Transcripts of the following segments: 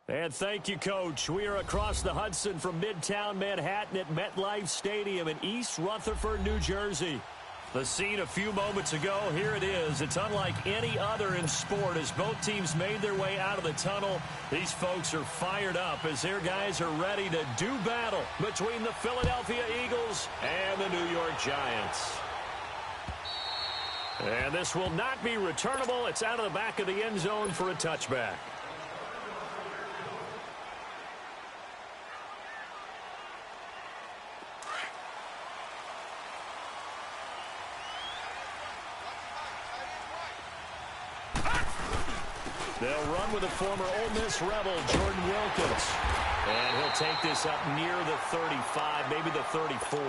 And thank you, Coach. We are across the Hudson from Midtown Manhattan at MetLife Stadium in East Rutherford, New Jersey. The scene a few moments ago, here it is. It's unlike any other in sport as both teams made their way out of the tunnel. These folks are fired up as their guys are ready to do battle between the Philadelphia Eagles and the New York Giants. And this will not be returnable. It's out of the back of the end zone for a touchback. They'll run with the former Ole Miss Rebel, Jordan Wilkins. And he'll take this up near the 35, maybe the 34.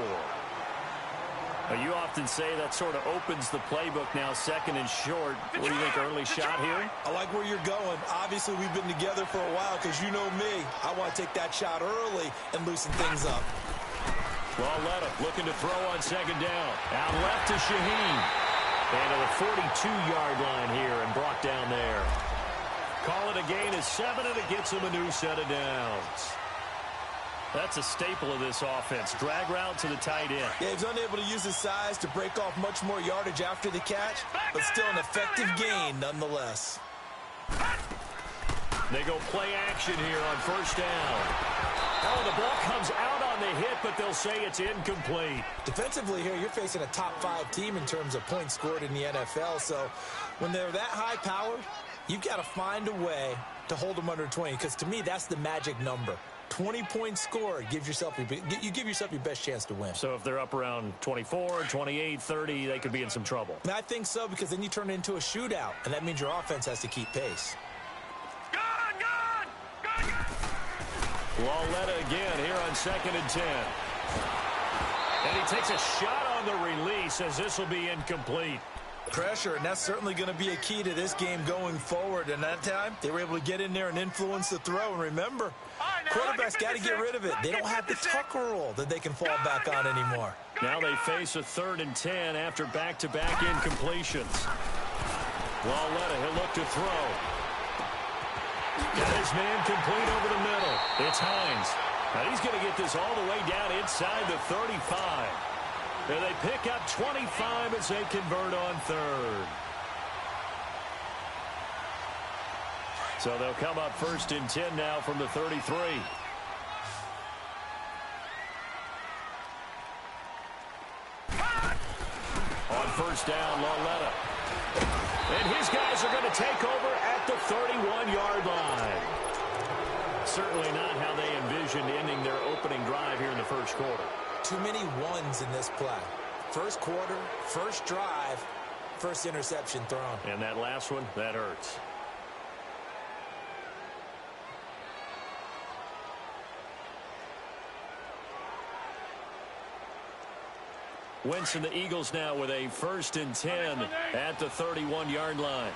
Now, you often say that sort of opens the playbook now, second and short. What do you think, early shot here? I like where you're going. Obviously, we've been together for a while because you know me. I want to take that shot early and loosen things up. Lauletta looking to throw on second down. Out left to Shaheen. And to the 42-yard line here and brought down there. Call it a gain of 7, and it gets him a new set of downs. That's a staple of this offense. Drag route to the tight end. Yeah, he's unable to use his size to break off much more yardage after the catch, but still an effective gain nonetheless. They go play action here on first down. Oh, the ball comes out on the hit, but they'll say it's incomplete. Defensively here, you're facing a top-5 team in terms of points scored in the NFL, so when they're that high-powered, you've got to find a way to hold them under 20, because to me, that's the magic number. 20 points scored, you give yourself your best chance to win. So if they're up around 24, 28, 30, they could be in some trouble. And I think so, because then you turn it into a shootout, and that means your offense has to keep pace. Lauletta again here on 2nd and 10. And he takes a shot on the release as this will be incomplete. Pressure, and that's certainly going to be a key to this game going forward. And that time, they were able to get in there and influence the throw. And remember, quarterbacks got to get rid of it. They don't have the tucker roll that they can fall back on anymore. Now they face a 3rd and 10 after back-to-back incompletions. Lauletta, he'll look to throw. Got his man complete over the middle. It's Hines. Now he's going to get this all the way down inside the 35. And they pick up 25 as they convert on 3rd. So they'll come up 1st and 10 now from the 33. On first down, Lauletta. And his guys are going to take over at the 31-yard line. Certainly not how they envisioned ending their opening drive here in the first quarter. Too many ones in this play. First quarter, first drive, first interception thrown. And that last one, that hurts. Wentz and the Eagles now with a 1st and 10 at the 31-yard line.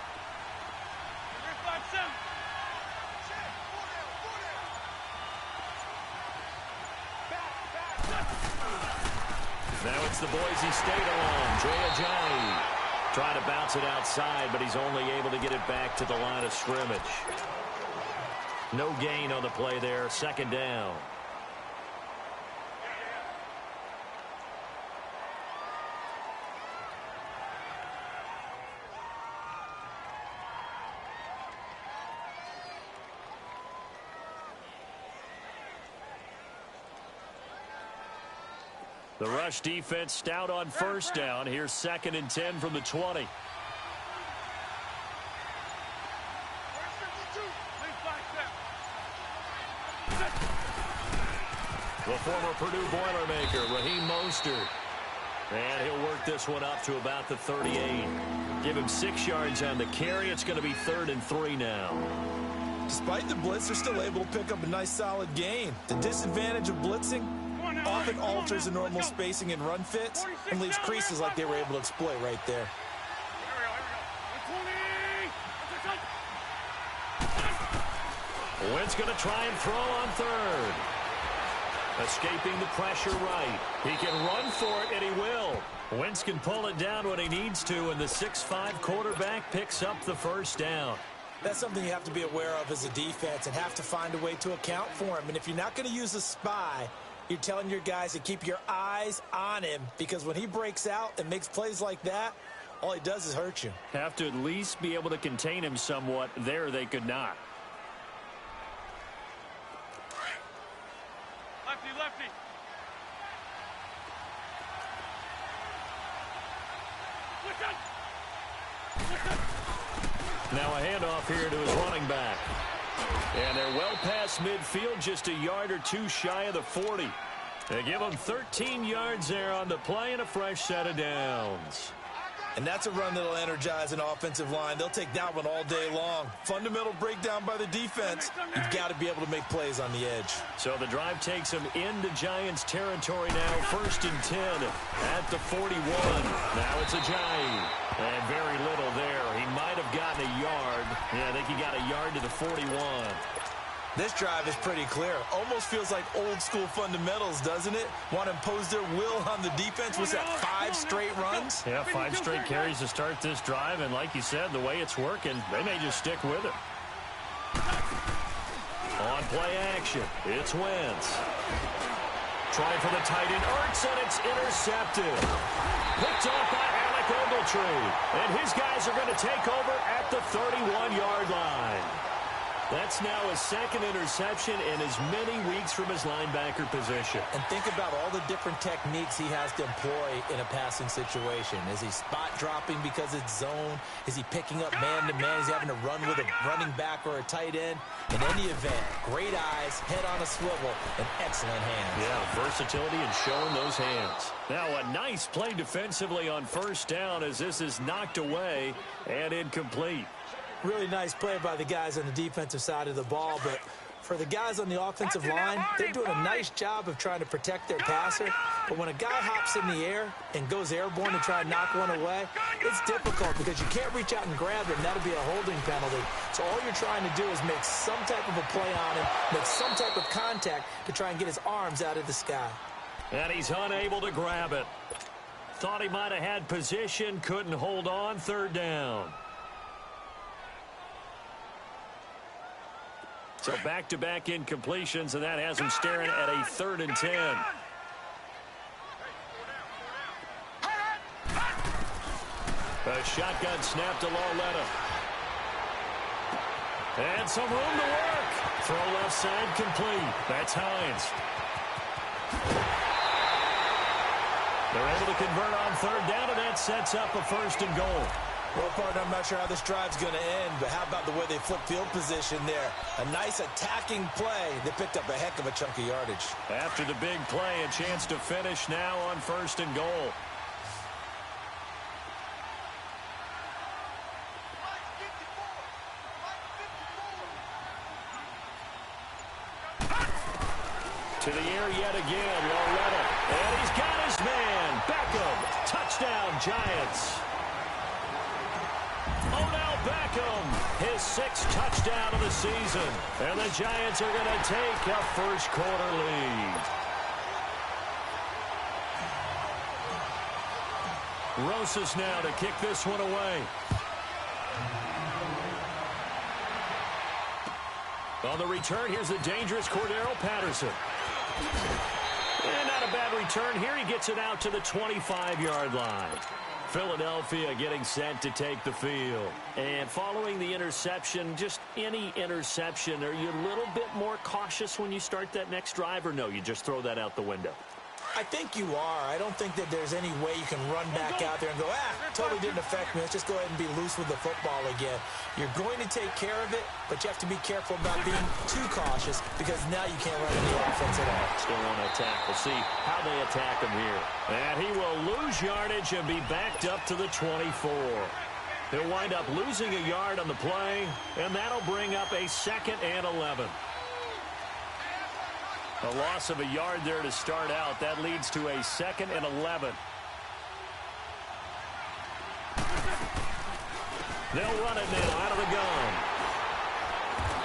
Now it's the Boise State alum, Jay Ajayi. Trying to bounce it outside, but he's only able to get it back to the line of scrimmage. No gain on the play there, 2nd down. The rush defense stout on first down. Here's 2nd and 10 from the 20. The former Purdue Boilermaker, Raheem Mostert. And he'll work this one up to about the 38. Give him 6 yards on the carry. It's going to be 3rd and 3 now. Despite the blitz, they're still able to pick up a nice solid gain. The disadvantage of blitzing often alters the normal spacing and run fits and leaves creases like they were able to exploit right there. Wentz going to try and throw on 3rd. Escaping the pressure right. He can run for it, and he will. Wentz can pull it down when he needs to, and the 6'5" quarterback picks up the 1st down. That's something you have to be aware of as a defense and have to find a way to account for him. And if you're not going to use a spy, you're telling your guys to keep your eyes on him, because when he breaks out and makes plays like that, all he does is hurt you. Have to at least be able to contain him somewhat. There they could not. Lefty, lefty. Now a handoff here to his running back. And they're well past midfield, just a yard or two shy of the 40. They give him 13 yards there on the play and a fresh set of downs. And that's a run that'll energize an offensive line. They'll take that one all day long. Fundamental breakdown by the defense. You've got to be able to make plays on the edge. So the drive takes him into Giants territory now. 1st and 10 at the 41. Now it's Ajayi. And very little there. He might have gotten a yard. Yeah, I think he got a yard to the 41. This drive is pretty clear. Almost feels like old school fundamentals, doesn't it? Want to impose their will on the defense. Was that 5 straight runs? Yeah, 5 straight carries to start this drive. And like you said, the way it's working, they may just stick with it. On play action, it's Wentz. Trying for the tight end, Ertz, and it's intercepted. Picked off by Alec Ogletree. And his guys are going to take over at the 31-yard line. That's now his 2nd interception in as many weeks from his linebacker position. And think about all the different techniques he has to employ in a passing situation. Is he spot dropping because it's zone? Is he picking up man-to-man? Is he having to run with a running back or a tight end? In any event, great eyes, head on a swivel, and excellent hands. Yeah, versatility and showing those hands. Now a nice play defensively on 1st down as this is knocked away and incomplete. Really nice play by the guys on the defensive side of the ball, but for the guys on the offensive line, they're doing a nice job of trying to protect their passer. But when a guy hops in the air and goes airborne to try and knock one away, it's difficult because you can't reach out and grab him. That'll be a holding penalty. So all you're trying to do is make some type of a play on him, make some type of contact to try and get his arms out of the sky. And he's unable to grab it. Thought he might have had position, couldn't hold on. 3rd down. So back-to-back incompletions, and that has him staring at a 3rd and 10. A shotgun snap to Lauletta. And some room to work. Throw left side complete. That's Hines. They're able to convert on 3rd down, and that sets up a 1st and goal. Well, partner, I'm not sure how this drive's going to end, but how about the way they flip field position there? A nice attacking play. They picked up a heck of a chunk of yardage. After the big play, a chance to finish now on 1st and goal. To the air yet again, Lauletta. And he's got his man. Beckham. Touchdown, Giants. Odell Beckham, his 6th touchdown of the season. And the Giants are going to take a 1st quarter lead. Rosas now to kick this one away. On the return, here's the dangerous Cordero Patterson. And not a bad return here. He gets it out to the 25-yard line. Philadelphia getting set to take the field. And following the interception, just any interception, are you a little bit more cautious when you start that next drive, or no, you just throw that out the window? I think you are. I don't think that there's any way you can run back out there and go, totally didn't affect me. Let's just go ahead and be loose with the football again. You're going to take care of it, but you have to be careful about being too cautious because now you can't run any offense at all. Still want to attack. We'll see how they attack him here. And he will lose yardage and be backed up to the 24. He'll wind up losing a yard on the play, and that'll bring up a 2nd and 11. A loss of a yard there to start out. That leads to a 2nd and 11. They'll run it now out of the gun.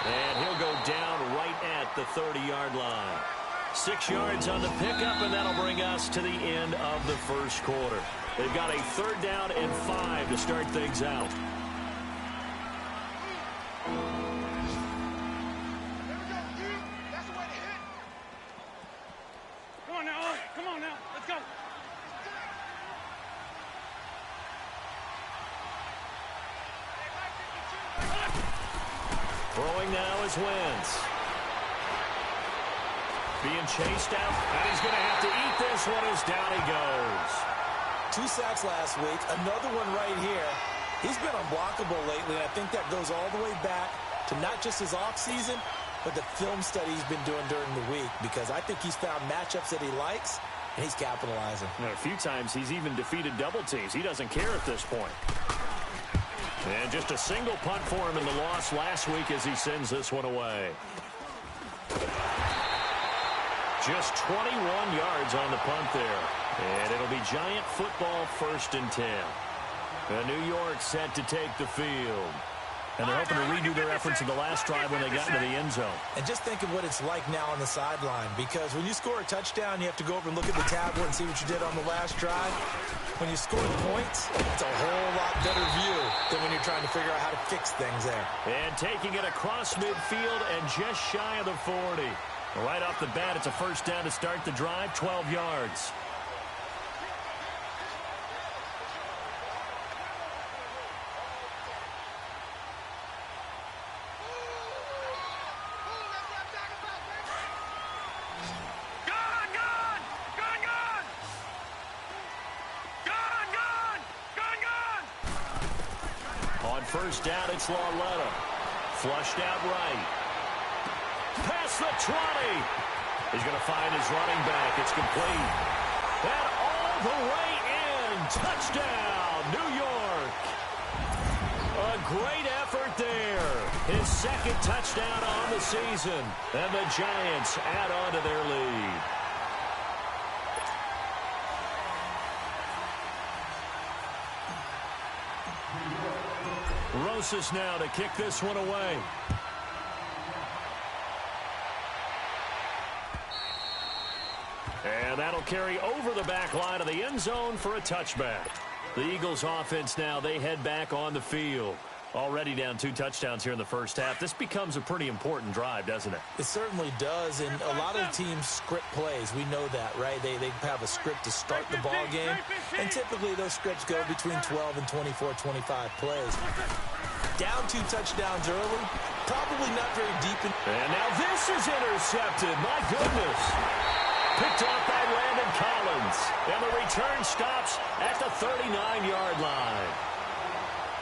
And he'll go down right at the 30-yard line. 6 yards on the pickup, and that'll bring us to the end of the 1st quarter. They've got a 3rd down and 5 to start things out. Come on now. Let's go. Throwing now is Wentz. Being chased out, and he's going to have to eat this one as down he goes. 2 sacks last week, another one right here. He's been unblockable lately, and I think that goes all the way back to not just his offseason, but the film study he's been doing during the week, because I think he's found matchups that he likes, and he's capitalizing. A few times he's even defeated double teams. He doesn't care at this point. And just a single punt for him in the loss last week as he sends this one away. Just 21 yards on the punt there. And it'll be Giant football 1st and 10. New York set to take the field. And they're hoping to redo their efforts in the last drive when they got into the end zone. And just think of what it's like now on the sideline, because when you score a touchdown, you have to go over and look at the tablet and see what you did on the last drive. When you score points, it's a whole lot better view than when you're trying to figure out how to fix things there. And taking it across midfield and just shy of the 40. Right off the bat, it's a 1st down to start the drive, 12 yards. On 1st down, it's Lauletta. Flushed out right. Past the 20. He's going to find his running back. It's complete. And all the way in. Touchdown, New York. A great effort there. His 2nd touchdown on the season. And the Giants add on to their lead. Rosas now to kick this one away. And that'll carry over the back line of the end zone for a touchback. The Eagles offense now, they head back on the field. Already down 2 touchdowns here in the 1st half. This becomes a pretty important drive, doesn't it? It certainly does, and a lot of the teams script plays. We know that, right? They have a script to start the ball game, and typically those scripts go between 12 and 24, 25 plays. Down 2 touchdowns early, probably not very deep. And now this is intercepted. My goodness. Picked off by Landon Collins. And the return stops at the 39-yard line.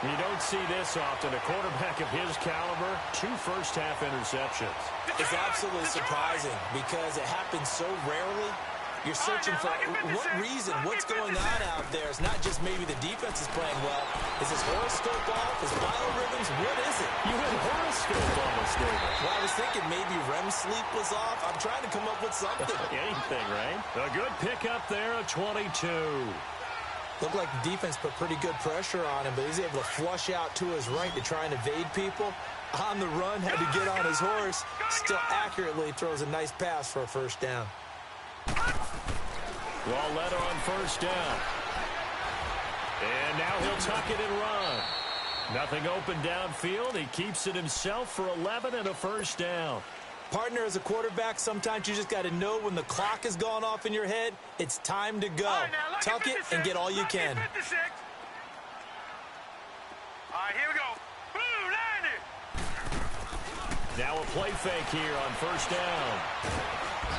You don't see this often. A quarterback of his caliber, 2 first-half interceptions. It's absolutely surprising because it happens so rarely. You're searching for what reason, what's going on out there. It's not just maybe the defense is playing well. Is his horoscope off? His biorhythms? What is it? You had horoscope almost, David. Well, I was thinking maybe REM sleep was off. I'm trying to come up with something. Anything, right? A good pickup there, a 22. Looked like the defense put pretty good pressure on him, but he's able to flush out to his right to try and evade people. On the run, had to get on his horse. Still accurately throws a nice pass for a 1st down. Lauletta on 1st down. And now he'll tuck it and run. Nothing open downfield. He keeps it himself for 11 and a 1st down. Partner, as a quarterback, sometimes you just got to know when the clock has gone off in your head, it's time to go. Tuck it and get all you can. All right, here we go. Now a play fake here on 1st down.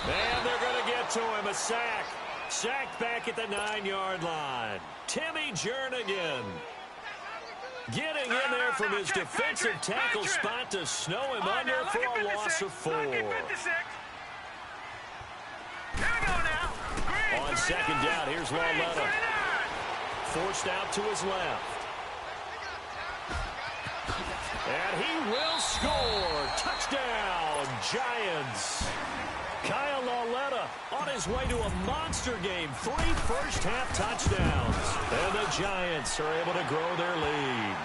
And they're going to get to him. A sack. Sacked back at the 9-yard line. Timmy Jernigan getting in there from his defensive tackle spot to snow him under for a loss of 4. On 2nd down, here's Lauletta. Forced out to his left. And he will score. Touchdown, Giants. Kyle Lauletta on his way to a monster game. 3 first-half touchdowns. And the Giants are able to grow their lead.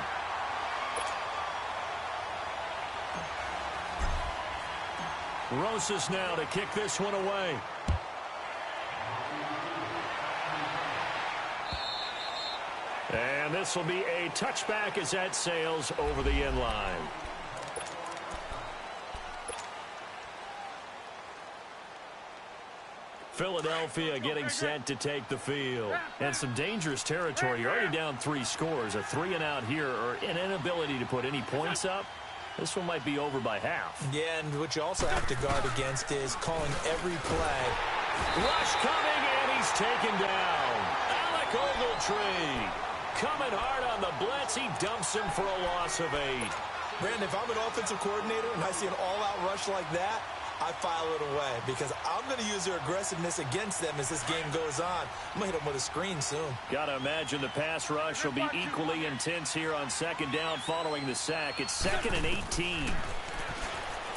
Rosas now to kick this one away. And this will be a touchback as that sails over the end line. Philadelphia getting set to take the field. And some dangerous territory. You're already down 3 scores. A 3-and-out here or an inability to put any points up. This one might be over by half. Yeah, and what you also have to guard against is calling every play. Rush coming, and he's taken down. Alec Ogletree coming hard on the blitz. He dumps him for a loss of 8. Brandon, if I'm an offensive coordinator and I see an all-out rush like that, I file it away because I'm going to use their aggressiveness against them as this game goes on. I'm going to hit them with a screen soon. Got to imagine the pass rush will be equally intense here on 2nd down following the sack. It's 2nd and 18.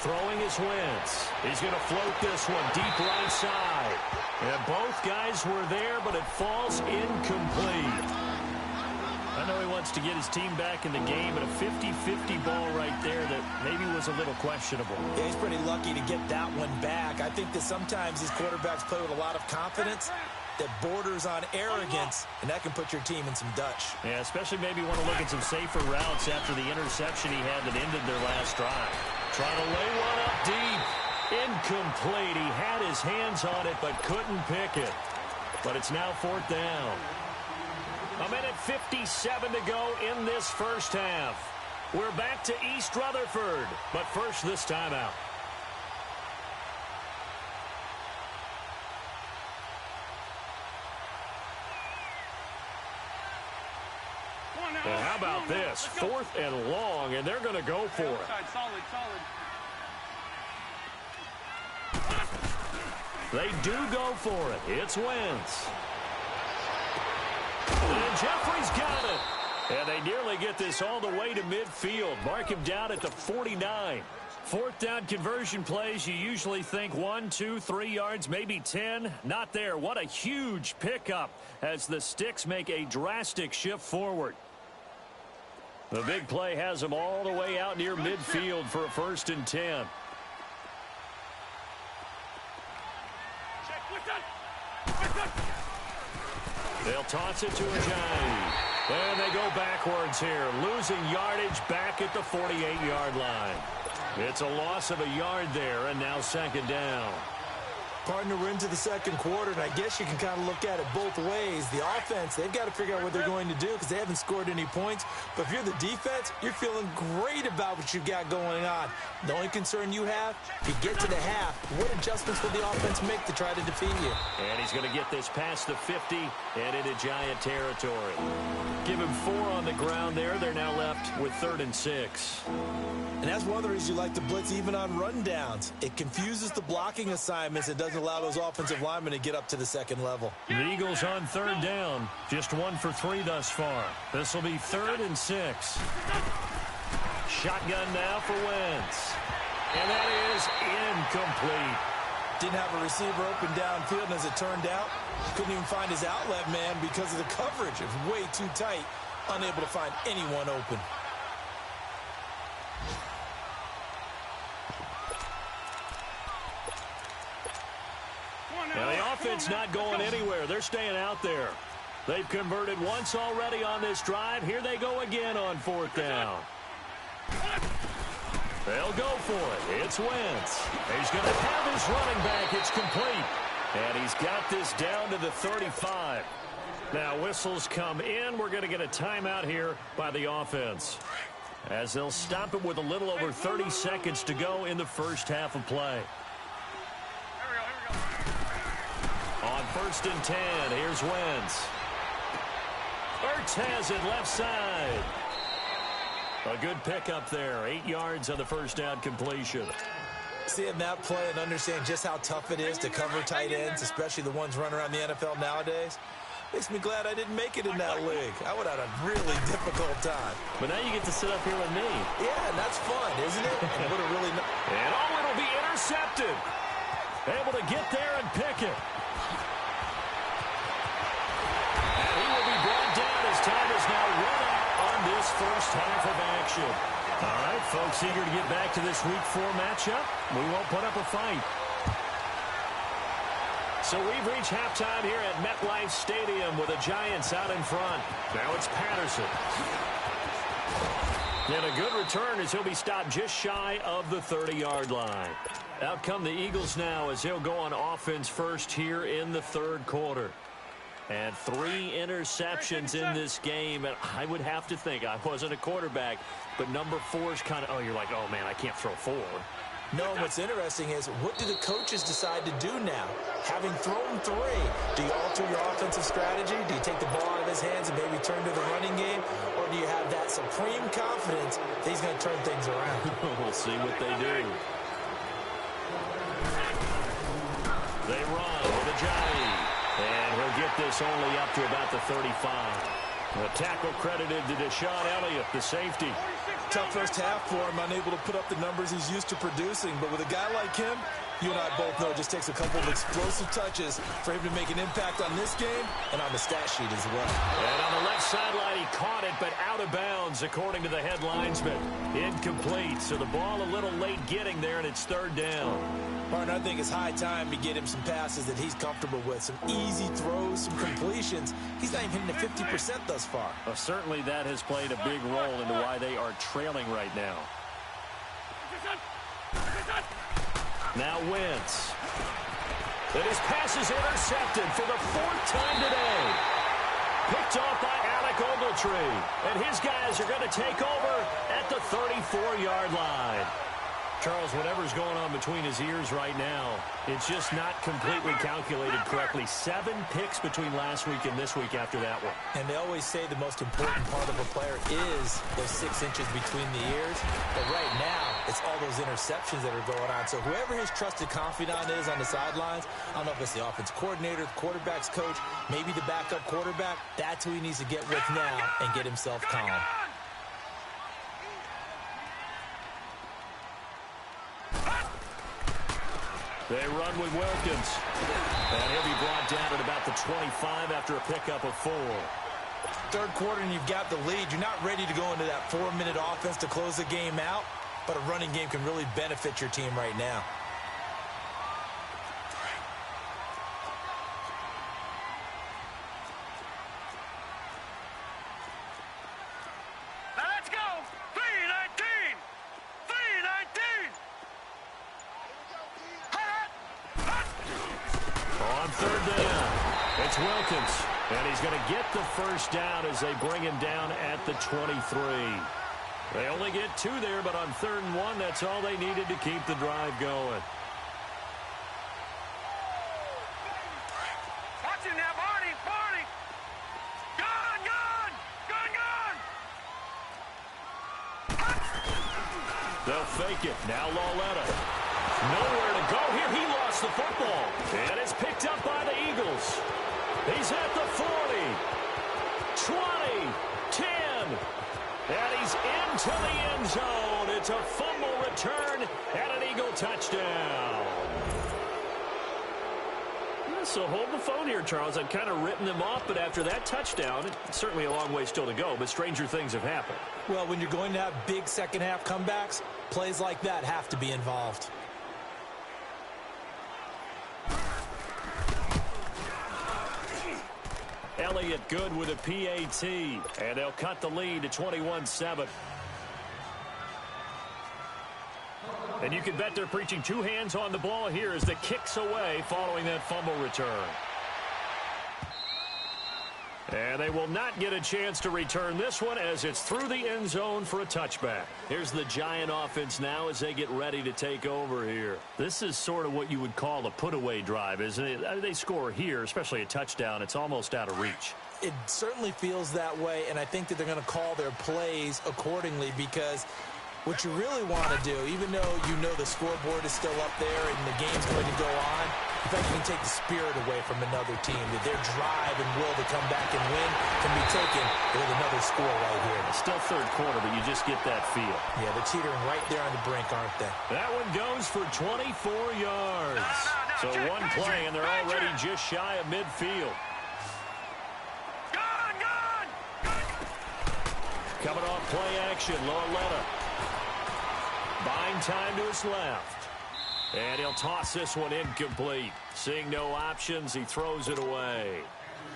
Throwing his Wentz. He's going to float this one deep right side. And both guys were there, but it falls incomplete. I know he wants to get his team back in the game, but a 50-50 ball right there that maybe was a little questionable. Yeah, he's pretty lucky to get that one back. I think that sometimes these quarterbacks play with a lot of confidence that borders on arrogance, and that can put your team in some Dutch. Yeah, especially maybe want to look at some safer routes after the interception he had that ended their last drive. Trying to lay one up deep. Incomplete. He had his hands on it but couldn't pick it. But it's now 4th down. A minute 57 to go in this first half. We're back to East Rutherford, but first this timeout. And how about this? 4th and long, and they're going to go for it. Solid. They do go for it. It's Wentz. And Jeffrey's got it. And they nearly get this all the way to midfield. Mark him down at the 49. 4th down conversion plays, you usually think 1, 2, 3 yards, maybe 10. Not there. What a huge pickup as the Sticks make a drastic shift forward. The big play has them all the way out near midfield for a 1st and 10. They'll toss it to Ajayi. And they go backwards here, losing yardage back at the 48-yard line. It's a loss of a yard there, and now 2nd down. Partner, we're into the 2nd quarter, and I guess you can kind of look at it both ways. The offense, they've got to figure out what they're going to do because they haven't scored any points. But if you're the defense, you're feeling great about what you've got going on. The only concern you have, if you get to the half, what adjustments will the offense make to try to defeat you? And he's going to get this past the 50 and into Giant territory. Give him 4 on the ground there. They're now left with 3rd and 6. And that's one of the reasons you like to blitz even on rundowns. It confuses the blocking assignments. It doesn't allow those offensive linemen to get up to the 2nd level. The Eagles on 3rd down. Just 1 for 3 thus far. This will be 3rd and 6. Shotgun now for Wentz. And that is incomplete. Didn't have a receiver open downfield, and as it turned out, couldn't even find his outlet man because of the coverage. It was way too tight, unable to find anyone open. Now the offense not going anywhere. They're staying out there. They've converted once already on this drive. Here they go again on 4th down. They'll go for it. It's Wentz. He's going to have his running back. It's complete. And he's got this down to the 35. Now whistles come in. We're going to get a timeout here by the offense, as they'll stop it with a little over 30 seconds to go in the first half of play. On 1st and 10, here's Wentz. Ertz has it left side. A good pickup there. 8 yards on the 1st down completion. Seeing that play and understand just how tough it is to cover tight ends, especially the ones running around the NFL nowadays, makes me glad I didn't make it in that league. I would have had a really difficult time. But now you get to sit up here with me. Yeah, and that's fun, isn't it? And what a really and it'll be intercepted. Able to get there and pick it. And he will be brought down as time is now run out on this first half of action. All right, folks, eager to get back to this Week 4 matchup. We won't put up a fight. So we've reached halftime here at MetLife Stadium with the Giants out in front. Now it's Patterson. And a good return as he'll be stopped just shy of the 30-yard line. Out come the Eagles now as he'll go on offense first here in the third quarter. And 3 interceptions in this game. And I would have to think, I wasn't a quarterback, but number 4 is kind of, oh, you're like, oh, man, I can't throw 4. No, what's interesting is, what do the coaches decide to do now? Having thrown 3, do you alter your offensive strategy? Do you take the ball out of his hands and maybe turn to the running game? Or do you have that supreme confidence that he's going to turn things around? We'll see what they do. They run with a Johnny. And he'll get this only up to about the 35. The tackle credited to Deshaun Elliott, the safety. Tough first half for him, unable to put up the numbers he's used to producing. But with a guy like him, you and I both know it just takes a couple of explosive touches for him to make an impact on this game and on the stat sheet as well. And on the left sideline, he caught it, but out of bounds, according to the head linesman. Incomplete, so the ball a little late getting there, and it's third down. Partner, I think it's high time to get him some passes that he's comfortable with. Some easy throws, some completions. He's not even hitting the 50% thus far. Well, certainly that has played a big role into why they are trailing right now. Now Wentz. And his pass is intercepted for the 4th time today. Picked off by Alec Ogletree. And his guys are going to take over at the 34-yard line. Charles, whatever's going on between his ears right now, it's just not completely calculated correctly. 7 picks between last week and this week after that one. And they always say the most important part of a player is those 6 inches between the ears. But right now, it's all those interceptions that are going on. So whoever his trusted confidant is on the sidelines, I don't know if it's the offense coordinator, the quarterback's coach, maybe the backup quarterback, that's who he needs to get with now and get himself calm. They run with Wilkins. And he'll be brought down at about the 25 after a pickup of 4. Third quarter and you've got the lead. You're not ready to go into that 4-minute offense to close the game out, but a running game can really benefit your team right now. Wilkins, and he's going to get the first down as they bring him down at the 23. They only get 2 there, but on 3rd and 1, that's all they needed to keep the drive going. Watch him now, Barney, Barney! Gun, gun! Gun, gun! They'll fake it. Now Lauletta. Nowhere to go here. He lost the football. And it's picked up by the Eagles. He's at the 40, 20, 10, and he's into the end zone. It's a fumble return and an Eagle touchdown. So hold the phone here, Charles. I've kind of written them off, but after that touchdown, it's certainly a long way still to go, but stranger things have happened. Well, when you're going to have big second-half comebacks, plays like that have to be involved. Elliott good with a PAT, and they'll cut the lead to 21-7. And you can bet they're preaching 2 hands on the ball here as the kicks away following that fumble return. And they will not get a chance to return this one as it's through the end zone for a touchback. Here's the Giant offense now as they get ready to take over here. This is sort of what you would call a put-away drive, isn't it? They score here, especially a touchdown. It's almost out of reach. It certainly feels that way, and I think that they're going to call their plays accordingly because what you really want to do, even though you know the scoreboard is still up there and the game's going to go on, in fact, you can take the spirit away from another team, that their drive and will to come back and win can be taken with another score right here. It's still third quarter, but you just get that feel. Yeah, they're teetering right there on the brink, aren't they? That one goes for 24 yards. So one play, and they're already just shy of midfield. Coming off play action, Lauletta. Buying time to his left. And he'll toss this one incomplete. Seeing no options, he throws it away.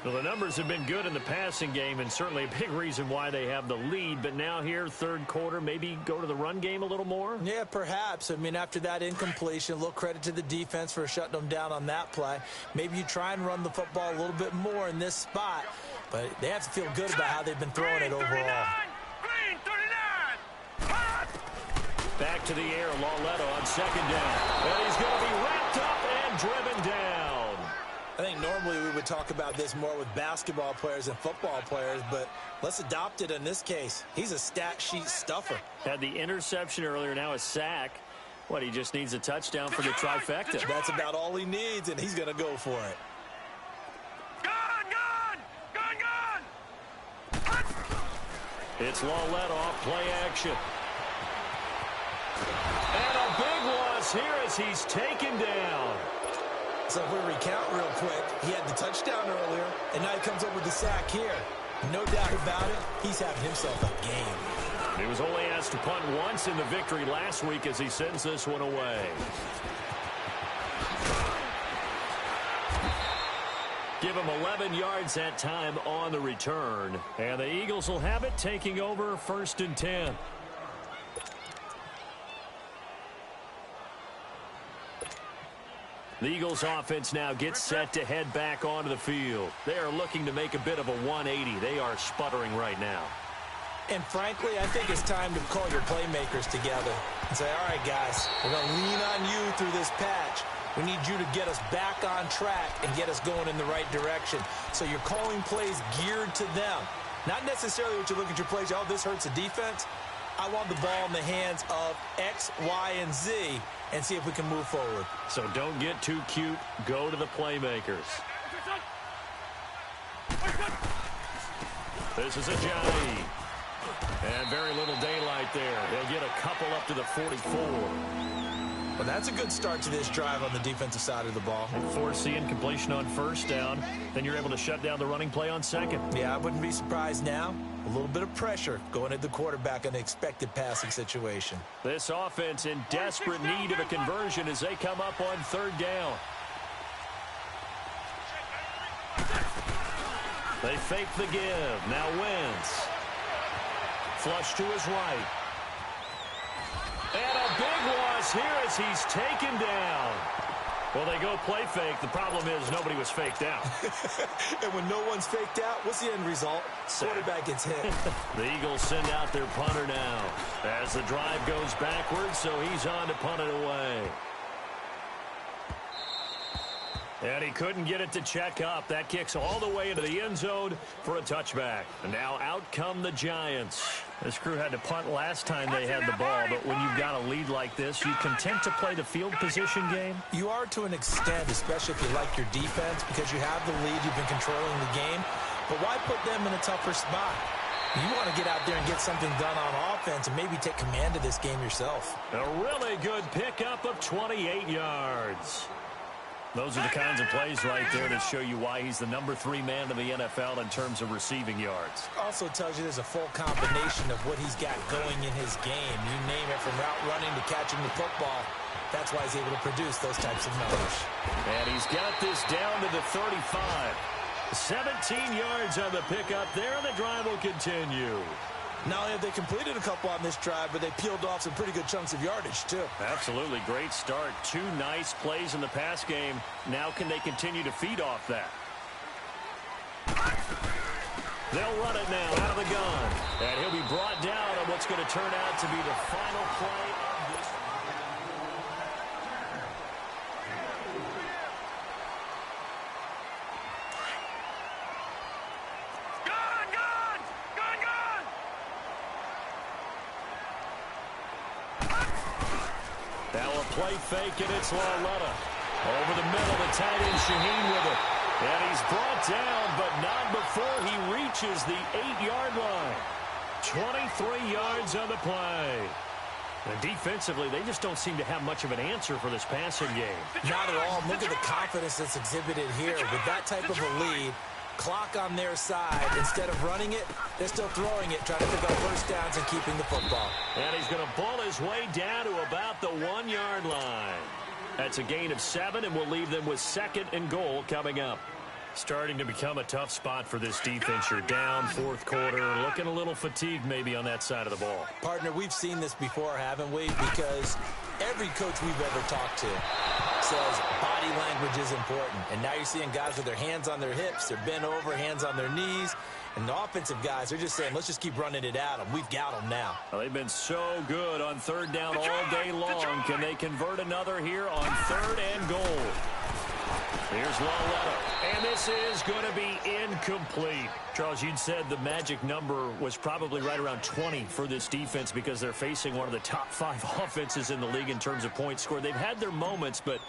Well, the numbers have been good in the passing game, and certainly a big reason why they have the lead. But now here, third quarter, maybe go to the run game a little more? Yeah, perhaps. I mean, after that incompletion, a little credit to the defense for shutting them down on that play. Maybe you try and run the football a little bit more in this spot, but they have to feel good about how they've been throwing it overall. Green 39. Back to the air, Lauletta on second down. And he's going to be wrapped up and driven down. I think normally we would talk about this more with basketball players and football players, but let's adopt it in this case. He's a stat sheet stuffer. Had the interception earlier, now a sack. What, he just needs a touchdown for the trifecta. That's about all he needs, and he's going to go for it. It's Lauletta off play action. And a big loss here as he's taken down. So if we recount real quick, he had the touchdown earlier, and now he comes up with the sack here. No doubt about it, he's having himself a game. He was only asked to punt once in the victory last week as he sends this one away. Give him 11 yards that time on the return. And the Eagles will have it, taking over 1st and 10. The Eagles offense now gets set to head back onto the field. They are looking to make a bit of a 180. They are sputtering right now. And frankly, I think it's time to call your playmakers together and say, all right, guys, we're going to lean on you through this patch. We need you to get us back on track and get us going in the right direction. So you're calling plays geared to them. Not necessarily what you look at your plays, oh, this hurts the defense. I want the ball in the hands of X, Y, and Z and see if we can move forward. So don't get too cute. Go to the playmakers. This is a Johnny. And very little daylight there. He'll get a couple up to the 44. Well, that's a good start to this drive on the defensive side of the ball. And force the incompletion on first down. Then you're able to shut down the running play on second. Yeah, I wouldn't be surprised now. A little bit of pressure going at the quarterback in an expected passing situation. This offense in desperate need of a conversion as they come up on third down. They fake the give. Now Wentz. Flush to his right. And a big loss here as he's taken down. Well, they go play fake. The problem is nobody was faked out. And when no one's faked out, what's the end result? Quarterback gets hit. The Eagles send out their punter now as the drive goes backwards, so he's on to punt it away. And he couldn't get it to check up. That kicks all the way into the end zone for a touchback. And now out come the Giants. This crew had to punt last time they had the ball, but when you've got a lead like this, you content to play the field position game? You are to an extent, especially if you like your defense, because you have the lead, you've been controlling the game. But why put them in a tougher spot? You want to get out there and get something done on offense and maybe take command of this game yourself. A really good pickup of 28 yards. Those are the kinds of plays right there that show you why he's the #3 man in the NFL in terms of receiving yards. Also tells you there's a full combination of what he's got going in his game. You name it, from route running to catching the football. That's why he's able to produce those types of numbers. And he's got this down to the 35. 17 yards on the pickup there, and the drive will continue. Not only have they completed a couple on this drive, but they peeled off some pretty good chunks of yardage, too. Absolutely. Great start. 2 nice plays in the pass game. Now can they continue to feed off that? They'll run it now out of the gun. And he'll be brought down on what's going to turn out to be the final play of this. Play fake, and it's Lauletta. Over the middle, the tight end Shaheen with it. And he's brought down, but not before he reaches the 8-yard line. 23 yards on the play. And defensively, they just don't seem to have much of an answer for this passing game. Not at all. Look at the confidence that's exhibited here. With that type of a lead, clock on their side, instead of running it, they're still throwing it, trying to pick up first downs and keeping the football. And he's going to ball his way down to about the 1-yard line. That's a gain of 7, and we'll leave them with 2nd and goal coming up. Starting to become a tough spot for this defense. You're down fourth quarter, looking a little fatigued maybe on that side of the ball. Partner, we've seen this before, haven't we? Because every coach we've ever talked to says body language is important. And now you're seeing guys with their hands on their hips, they're bent over, hands on their knees. And the offensive guys are just saying, let's just keep running it at them. We've got them now. Well, they've been so good on third down all day long. Can they convert another here on third and goal? Here's Laletta, and this is going to be incomplete. Charles, you'd said the magic number was probably right around 20 for this defense because they're facing one of the top 5 offenses in the league in terms of points scored. They've had their moments, but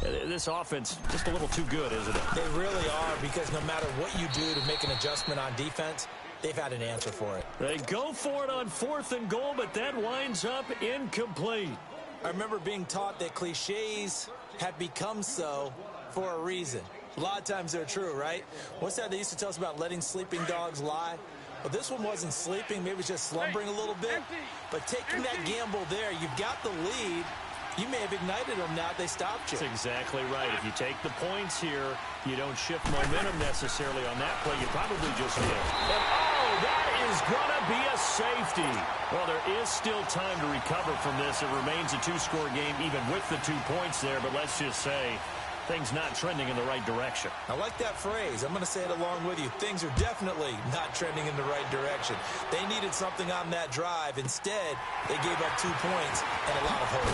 this offense just a little too good, isn't it? They really are, because no matter what you do to make an adjustment on defense, they've had an answer for it. They go for it on fourth and goal, but that winds up incomplete. I remember being taught that cliches have become so for a reason. A lot of times they're true, right? What's that they used to tell us about letting sleeping dogs lie? Well, this one wasn't sleeping. Maybe it was just slumbering a little bit. But taking that gamble there, you've got the lead. You may have ignited them now if they stopped you. That's exactly right. If you take the points here, you don't shift momentum necessarily on that play. You probably just miss. And, oh, that is going to be a safety. Well, there is still time to recover from this. It remains a 2-score game even with the 2 points there. But let's just say things not trending in the right direction. I like that phrase. I'm going to say it along with you. Things are definitely not trending in the right direction. They needed something on that drive. Instead, they gave up 2 points and a lot of hope.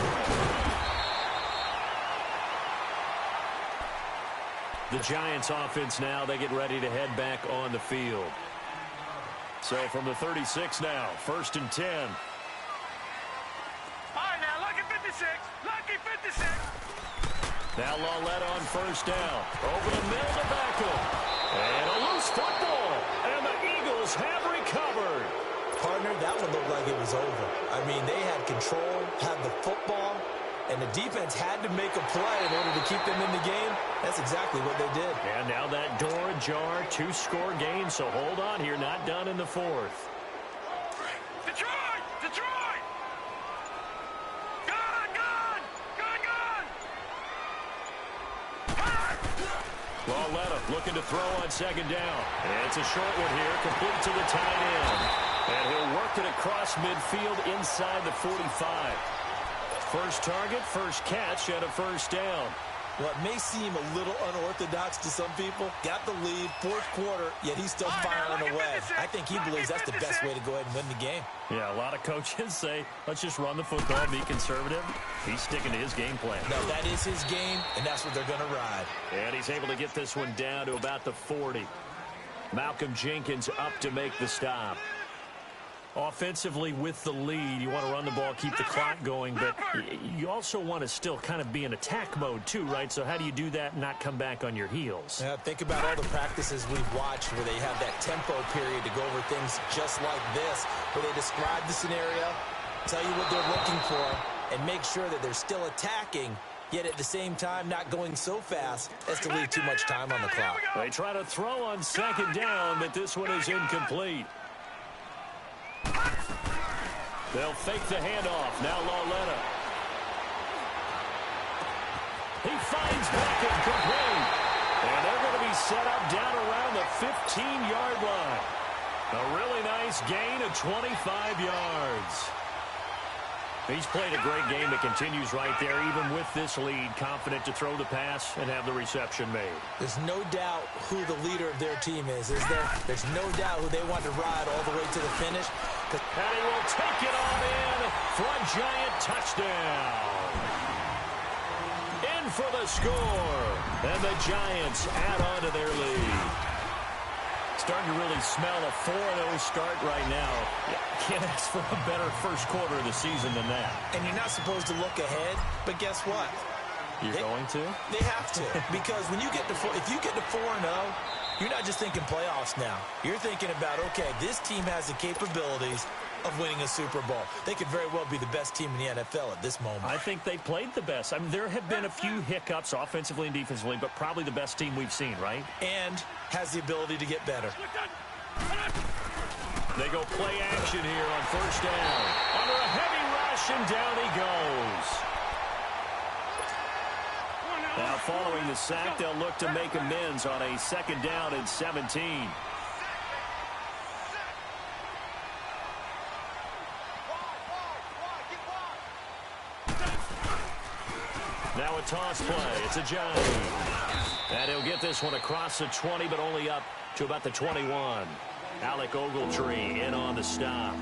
The Giants offense now, they get ready to head back on the field. So from the 36 now, 1st and 10. All right, now, lucky 56. Lucky 56. Now Laletta on 1st down. Over the middle to Beckham. And a loose football. And the Eagles have recovered. Partner, that one looked like it was over. I mean, they had control, had the football, and the defense had to make a play in order to keep them in the game. That's exactly what they did. And now that door ajar, 2-score game. So hold on here, not done in the 4th. Detroit! Detroit! Gone! Gone! Gone! Gone! Laletta looking to throw on 2nd down. And it's a short one here, complete to the tight end. And he'll work it across midfield inside the 45. First target, first catch, and a 1st down. What may seem a little unorthodox to some people, got the lead, 4th quarter, yet he's still firing away. I think he believes that's the best way to go ahead and win the game. Yeah, a lot of coaches say, let's just run the football, be conservative. He's sticking to his game plan. No, that is his game, and that's what they're going to ride. And he's able to get this one down to about the 40. Malcolm Jenkins up to make the stop. Offensively with the lead, you want to run the ball, keep the clock going, but you also want to still kind of be in attack mode too, right? So how do you do that and not come back on your heels? Think about all the practices we've watched where they have that tempo period to go over things just like this, where they describe the scenario, tell you what they're looking for, and make sure that they're still attacking, yet at the same time not going so fast as to leave too much time on the clock. They try to throw on 2nd down, but this one is incomplete. They'll fake the handoff. Now Laletta. He finds Beckham complete. And they're going to be set up down around the 15-yard line. A really nice gain of 25 yards. He's played a great game that continues right there, even with this lead, confident to throw the pass and have the reception made. There's no doubt who the leader of their team is there? There's no doubt who they want to ride all the way to the finish. And he will take it on in for a Giant touchdown. In for the score. And the Giants add on to their lead. Starting to really smell a 4-0 start right now. Can't ask for a better first quarter of the season than that. And you're not supposed to look ahead, but guess what? You're going to? They have to. Because when you get to if you get to 4-0, you're not just thinking playoffs now. You're thinking about, okay, this team has the capabilities of winning a Super Bowl. They could very well be the best team in the NFL at this moment. I think they played the best. I mean, there have been a few hiccups offensively and defensively, but probably the best team we've seen, right? And has the ability to get better. They go play action here on 1st down. Under a heavy rush, and down he goes. Now following the sack, they'll look to make amends on a 2nd down and 17. Now a toss play. It's a Johnny. And he'll get this one across the 20, but only up to about the 21. Alec Ogletree in on the stop.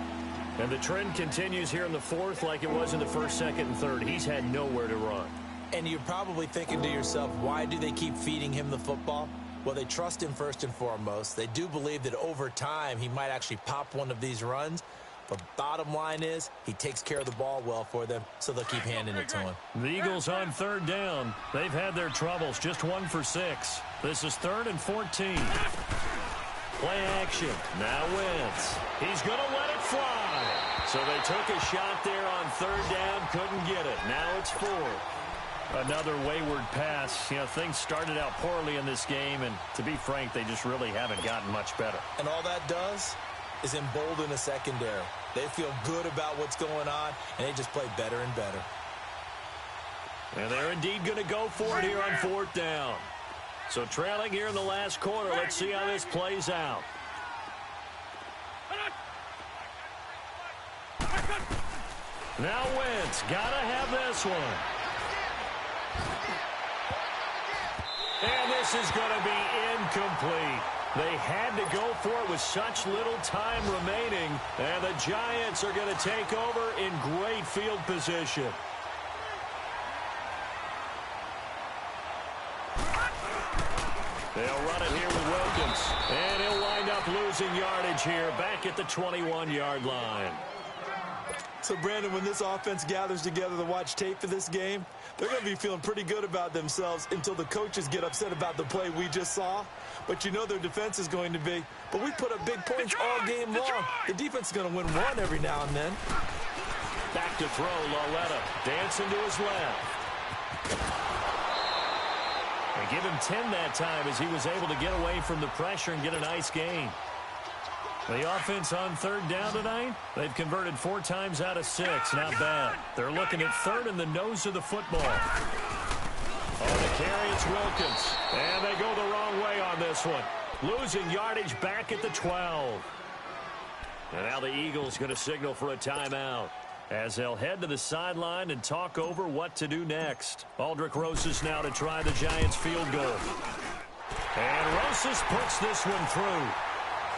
And the trend continues here in the 4th like it was in the 1st, 2nd, and 3rd. He's had nowhere to run. And you're probably thinking to yourself, why do they keep feeding him the football? Well, they trust him first and foremost. They do believe that over time he might actually pop one of these runs. But bottom line is he takes care of the ball well for them, so they'll keep handing it to him. The Eagles on 3rd down. They've had their troubles, just 1 for 6. This is 3rd and 14. Play action. Now Wentz. He's going to let it fly. So they took a shot there on 3rd down, couldn't get it. Now it's 4th. Another wayward pass. You know, things started out poorly in this game, and to be frank, they just really haven't gotten much better. And all that does is embolden a secondary. They feel good about what's going on, and they just play better and better. And they're indeed going to go for it here on 4th down. So trailing here in the last quarter. Let's see how this plays out. Now Wentz. Gotta have this one. And this is going to be incomplete. They had to go for it with such little time remaining. And the Giants are going to take over in great field position. They'll run it here with Wilkins. And he'll wind up losing yardage here back at the 21-yard line. So, Brandon, when this offense gathers together to watch tape for this game, they're going to be feeling pretty good about themselves until the coaches get upset about the play we just saw. But you know their defense is going to be, but we put up big points all game long. The defense is going to win one every now and then. Back to throw, Lauletta. Dancing to his left. They give him 10 that time as he was able to get away from the pressure and get a nice gain. The offense on 3rd down tonight, they've converted 4 times out of 6. Not bad. They're looking at 3rd in the nose of the football. On the carry, it's Wilkins. And they go the wrong way on this one. Losing yardage back at the 12. And now the Eagles going to signal for a timeout as they'll head to the sideline and talk over what to do next. Aldrick Rosas now to try the Giants field goal. And Rosas puts this one through.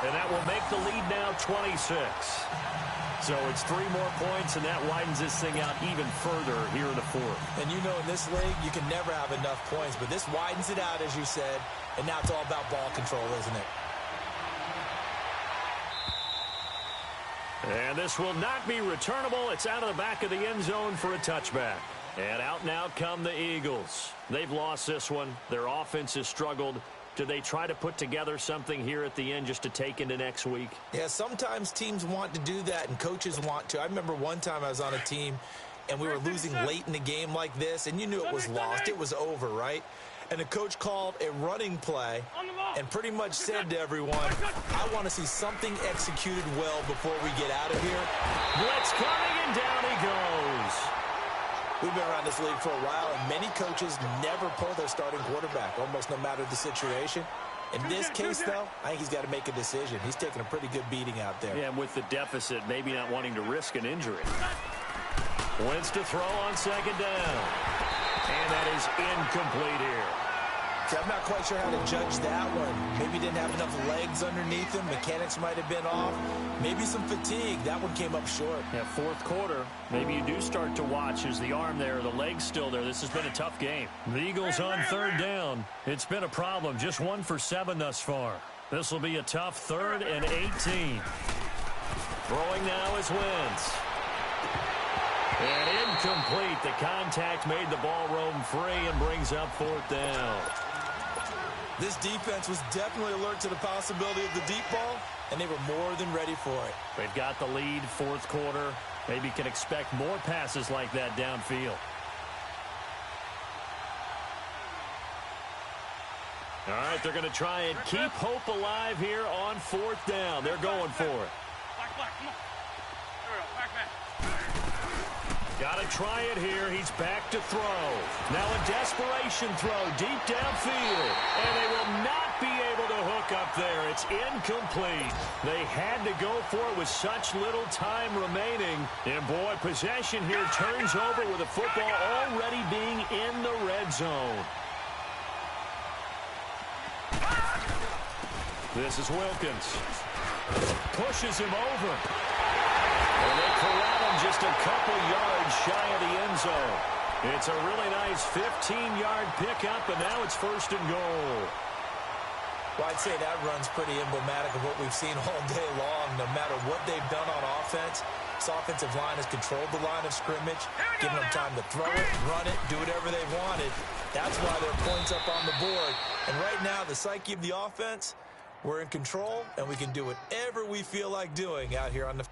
And that will make the lead now 26. So it's 3 more points, and that widens this thing out even further here in the 4th. And you know in this league, you can never have enough points, but this widens it out, as you said, and now it's all about ball control, isn't it? And this will not be returnable. It's out of the back of the end zone for a touchback. And out now come the Eagles. They've lost this one. Their offense has struggled. Do they try to put together something here at the end just to take into next week? Yeah, sometimes teams want to do that and coaches want to. I remember one time I was on a team and we were losing late in the game like this, and you knew it was lost. It was over, right? And the coach called a running play and pretty much said to everyone, I want to see something executed well before we get out of here. Blitz coming, and down he goes. We've been around this league for a while, and many coaches never pull their starting quarterback, almost no matter the situation. In this case, though, I think he's got to make a decision. He's taking a pretty good beating out there. Yeah, and with the deficit, maybe not wanting to risk an injury. Wentz to throw on 2nd down. And that is incomplete here. See, I'm not quite sure how to judge that one. Maybe he didn't have enough legs underneath him. Mechanics might have been off. Maybe some fatigue. That one came up short. Yeah, 4th quarter. Maybe you do start to watch as the arm there, the leg's still there. This has been a tough game. The Eagles on 3rd down. It's been a problem. Just 1 for 7 thus far. This will be a tough 3rd and 18. Throwing now is Wentz. And incomplete. The contact made the ball roam free and brings up 4th down. This defense was definitely alert to the possibility of the deep ball, and they were more than ready for it. They've got the lead, 4th quarter. Maybe can expect more passes like that downfield. All right, they're going to try and keep hope alive here on 4th down. They're going for it. Got to try it here. He's back to throw. Now a desperation throw deep downfield. And they will not be able to hook up there. It's incomplete. They had to go for it with such little time remaining. And boy, possession here turns over with the football already being in the red zone. This is Wilkins. Pushes him over. And they corral him just a couple yards shy of the end zone. It's a really nice 15-yard pickup, and now it's 1st and goal. Well, I'd say that run's pretty emblematic of what we've seen all day long. No matter what they've done on offense, this offensive line has controlled the line of scrimmage, giving them time to throw it, run it, do whatever they wanted. That's why there are points up on the board. And right now, the psyche of the offense, we're in control, and we can do whatever we feel like doing out here on the